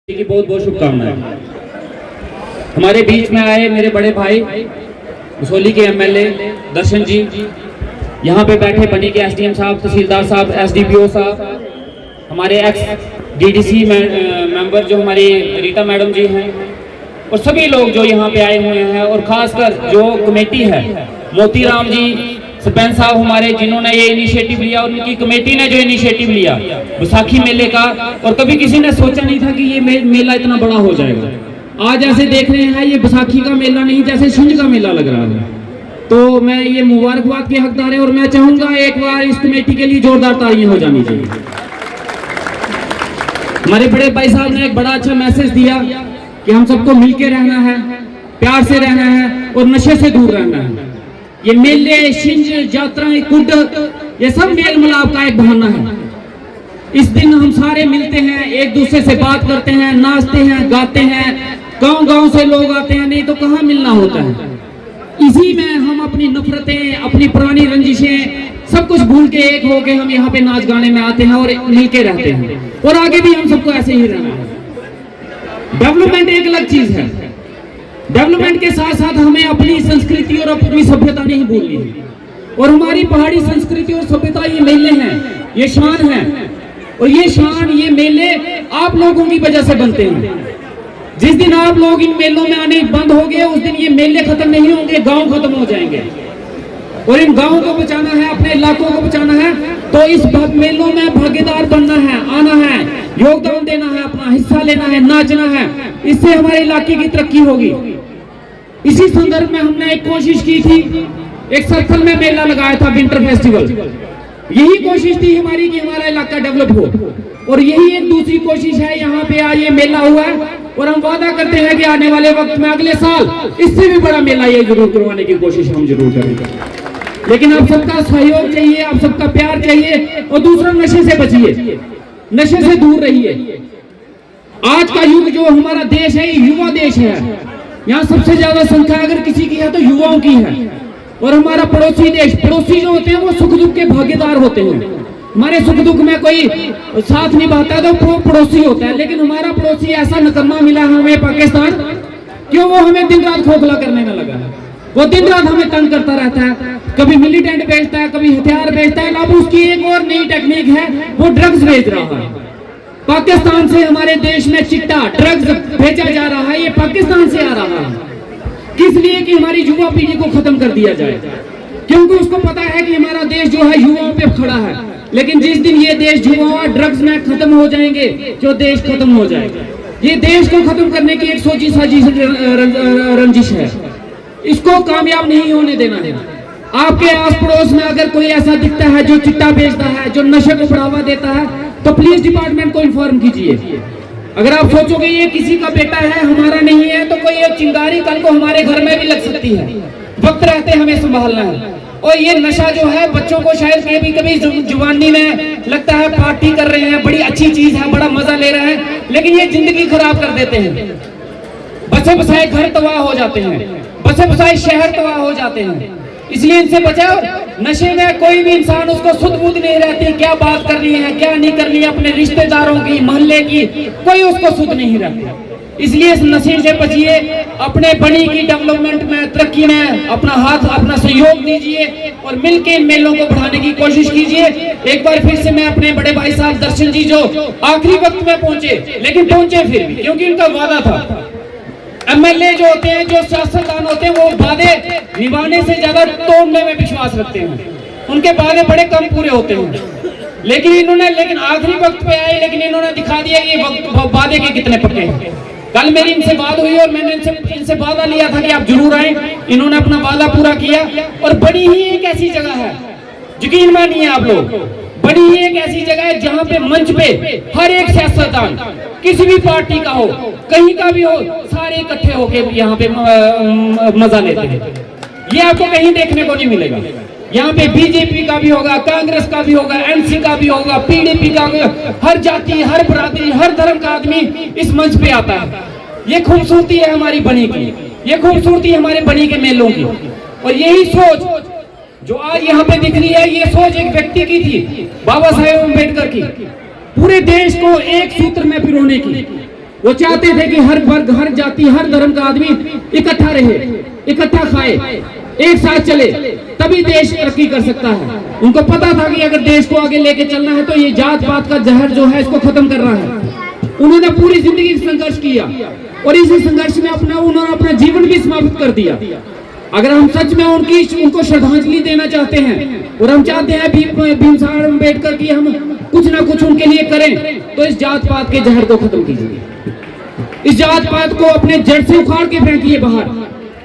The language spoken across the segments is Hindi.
की बहुत बहुत शुभकामनाएं। हमारे बीच में आए मेरे बड़े भाई कसौली के एमएलए दर्शन जी, यहाँ पे बैठे बनी के एसडीएम साहब, तहसीलदार साहब, एसडीपीओ साहब, हमारे एक्स डीडीसी मेंबर जो हमारी रीता मैडम जी हैं, और सभी लोग जो यहाँ पे आए हुए हैं, और खासकर जो कमेटी है, मोतीराम जी सरपंच साहब हमारे, जिन्होंने ये इनिशिएटिव लिया, और उनकी कमेटी ने जो इनिशिएटिव लिया बैसाखी मेले का, और कभी किसी ने सोचा नहीं था कि ये मेला इतना बड़ा हो जाएगा। आज ऐसे देख रहे हैं ये बैसाखी का मेला नहीं, जैसे छिंज का मेला लग रहा है। तो मैं ये मुबारकबाद के हकदार है, और मैं चाहूंगा एक बार इस कमेटी के लिए जोरदार तालियां हो जानी चाहिए। हमारे बड़े भाई साहब ने एक बड़ा अच्छा मैसेज दिया कि हम सबको मिलकर रहना है, प्यार से रहना है, और नशे से दूर रहना है। ये मेले, छिंज, यात्राएं, कुड, ये सब मेल मिलाप का एक बहाना है। इस दिन हम सारे मिलते हैं, एक दूसरे से बात करते हैं, नाचते हैं, गाते हैं, गांव-गांव से लोग आते हैं, नहीं तो कहाँ मिलना होता है। इसी में हम अपनी नफरतें, अपनी पुरानी रंजिशें, सब कुछ भूल के एक होके हम यहाँ पे नाच गाने में आते हैं और मिलके रहते हैं, और आगे भी हम सबको ऐसे ही रहना है। डेवलपमेंट एक अलग चीज है। डेवलपमेंट के साथ साथ हमें अपनी संस्कृति और अपनी सभ्यता नहीं भूलनी है, और हमारी पहाड़ी संस्कृति और सभ्यता ये मेले हैं, ये शान है, और ये शान, ये मेले आप लोगों की वजह से बनते हैं। जिस दिन आप लोग इन मेलों में आने बंद हो गए, उस दिन ये मेले खत्म नहीं होंगे, गांव खत्म हो जाएंगे। और इन गांवों को बचाना है, अपने इलाकों को बचाना है, तो इस मेलों में भागीदार बनना है, आना है, योगदान देना है, अपना हिस्सा लेना है, नाचना है। इससे हमारे इलाके की तरक्की होगी। इसी संदर्भ में हमने एक कोशिश की थी, एक सर्कल में मेला लगाया था, विंटर फेस्टिवल। यही कोशिश थी हमारी कि हमारा इलाका डेवलप हो, और यही एक दूसरी कोशिश है। यहाँ पे आज ये मेला हुआ है, और हम वादा करते हैं कि आने वाले वक्त में, अगले साल, इससे भी बड़ा मेला ये जरूर करवाने की कोशिश हम जरूर करेंगे। लेकिन आप सबका सहयोग चाहिए, आप सबका प्यार चाहिए, और दूसरा नशे से बचिए, नशे से दूर रहिए। आज का युग जो हमारा देश है, युवा देश है। यहाँ सबसे ज्यादा संख्या अगर किसी की है तो युवाओं की है। और हमारा पड़ोसी देश, पड़ोसी जो होते हैं वो सुख दुख के भागीदार होते हैं। हमारे सुख दुख में कोई साथ निभाता है तो वो पड़ोसी होता है, लेकिन हमारा पड़ोसी ऐसा नकम्मा मिला हमें पाकिस्तान, क्यों वो हमें दिन रात खोखला करने में लगा है। वो दिन रात हमें तंग करता रहता है, कभी मिलिटेंट बेचता है, कभी हथियार बेचता है। अब उसकी एक और नई टेक्निक है, वो ड्रग्स बेच रहा है। पाकिस्तान से हमारे देश में चिट्टा ड्रग्स भेजा जा रहा है, ये पाकिस्तान से आ रहा है। किस लिए? कि हमारी युवा पीढ़ी को खत्म कर दिया जाए, क्योंकि उसको पता है कि हमारा देश जो है युवाओं पे खड़ा है। लेकिन जिस दिन ये देश युवा ड्रग्स में खत्म हो जाएंगे, जो देश खत्म हो जाएगा। ये देश को खत्म करने की एक सोची साजिश रंजिश है, इसको कामयाब नहीं होने देना है। आपके आस पड़ोस में अगर कोई ऐसा दिखता है जो चिट्टा बेचता है, जो नशे को बढ़ावा देता है, तो पुलिस डिपार्टमेंट को इन्फॉर्म कीजिए। अगर आप सोचोगे ये किसी का बेटा है, हमारा नहीं है, तो कोई एक चिंगारी कल को हमारे घर में भी लग सकती है। वक्त रहते हमें संभालना है। और ये नशा जो है, बच्चों को शायद कभी कभी जुबानी में लगता है पार्टी कर रहे हैं, बड़ी अच्छी चीज है, बड़ा मजा ले रहे हैं, लेकिन ये जिंदगी खराब कर देते हैं। बसे बसाए घर तबाह हो जाते हैं, बसे बसाए शहर तबाह हो जाते हैं। इसलिए इनसे बचाओ। नशे में कोई भी इंसान, उसको सुध बुध नहीं रहती, क्या बात करनी है, क्या नहीं करनी है, अपने रिश्तेदारों की, मोहल्ले की, कोई उसको सुध नहीं रहती। इसलिए इस नशे से बचिए, अपने बड़ी की डेवलपमेंट में, तरक्की में अपना हाथ, अपना सहयोग दीजिए, और मिलकर इन मेलों को बढ़ाने की कोशिश कीजिए। एक बार फिर से मैं अपने बड़े भाई साहब दर्शन जी, जो आखिरी वक्त में पहुंचे, लेकिन पहुंचे फिर भी, क्योंकि उनका वादा था। एमएलए जो होते हैं, जो सियासतदान होते हैं, वो वादे निभाने से ज्यादा तोड़ने में विश्वास रखते हैं। उनके वादे बड़े कम पूरे होते हैं, लेकिन आखिरी वक्त पे आए, लेकिन इन्होंने दिखा दिया कि वादे के कितने पक्के हैं। कल मेरी इनसे बात हुई, और मैंने इनसे वादा लिया था कि आप जरूर आए। इन्होंने अपना वादा पूरा किया। और बड़ी ही एक ऐसी जगह है, यकीन मानिए आप लोग, बड़ी ही एक ऐसी जगह है जहाँ पे मंच पे हर एक सियासतदान, किसी भी पार्टी का हो, कहीं का भी हो, सारे इकट्ठे होके यहाँ पे मजा लेते हैं। ये आपको कहीं देखने को नहीं मिलेगा। यहाँ पे बीजेपी का भी होगा, कांग्रेस का भी होगा, एनसी का भी होगा, पीडीपी का भी, हर जाति, हर बरादरी, हर धर्म का आदमी इस मंच पे आता है। ये खूबसूरती है हमारी बनी की, ये खूबसूरती हमारे बनी के मेलों की। और यही सोच जो आज यहाँ पे दिख रही है, ये सोच एक व्यक्ति की थी, बाबा साहेब अम्बेडकर की, पूरे देश को एक सूत्र में पिरोने की। वो चाहते थे कि हर वर्ग, हर जाति, हर धर्म का आदमी इकट्ठा रहे, इकट्ठा खाए, एक साथ चले, तभी देश तरक्की कर सकता है। उनको पता था कि अगर देश को आगे लेके चलना है तो ये जात पात का जहर जो है इसको खत्म करना है। उन्होंने पूरी जिंदगी संघर्ष किया और इसी संघर्ष में उन्होंने अपना जीवन भी समाप्त कर दिया। अगर हम सच में उनको श्रद्धांजलि देना चाहते हैं और हम चाहते हैं भीमराव अम्बेडकर की हम कुछ ना कुछ उनके लिए करें, तो इस जात पात के जहर को खत्म कीजिए, इस जात पात को अपने जड़ से उखाड़ के फेंकिए बाहर।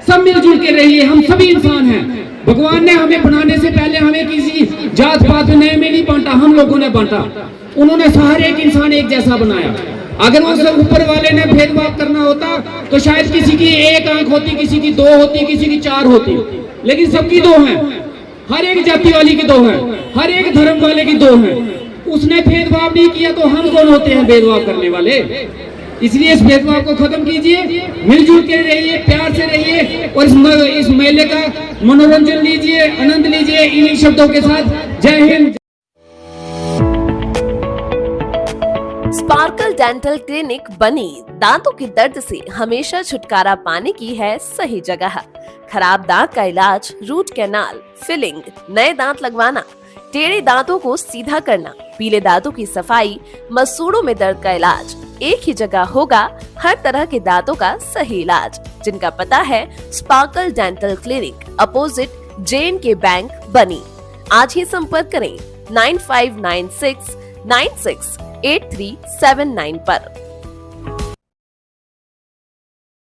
सब मिलजुल के रहिए, हम सभी इंसान हैं। भगवान ने हमें बनाने से पहले हमें किसी जात पात में नहीं बांटा, हम लोगों ने बांटा। उन्होंने हर एक इंसान एक जैसा बनाया। अगर वो सब ऊपर वाले ने भेदभाव करना होता तो शायद किसी की एक आंख होती, किसी की 2 होती, किसी की 4 होती, लेकिन सबकी 2 हैं। हर एक जाति वाली की 2 हैं, हर एक धर्म वाले की 2 हैं। उसने भेदभाव नहीं किया तो हम कौन होते हैं भेदभाव करने वाले? इसलिए इस भेदभाव को खत्म कीजिए, मिलजुल के रहिए, प्यार से रहिए और इस मेले का मनोरंजन लीजिए, आनंद लीजिए। इन्हीं शब्दों के साथ जय हिंद। स्पार्कल डेंटल क्लिनिक बनी दांतों के दर्द से हमेशा छुटकारा पाने की है सही जगह। खराब दांत का इलाज, रूट कैनाल, फिलिंग, नए दांत लगवाना, टेढ़े दांतों को सीधा करना, पीले दांतों की सफाई, मसूड़ों में दर्द का इलाज, एक ही जगह होगा हर तरह के दांतों का सही इलाज। जिनका पता है sparkle dental clinic, opposite J&K bank, बनी। आज ही संपर्क करें 9596968379 पर।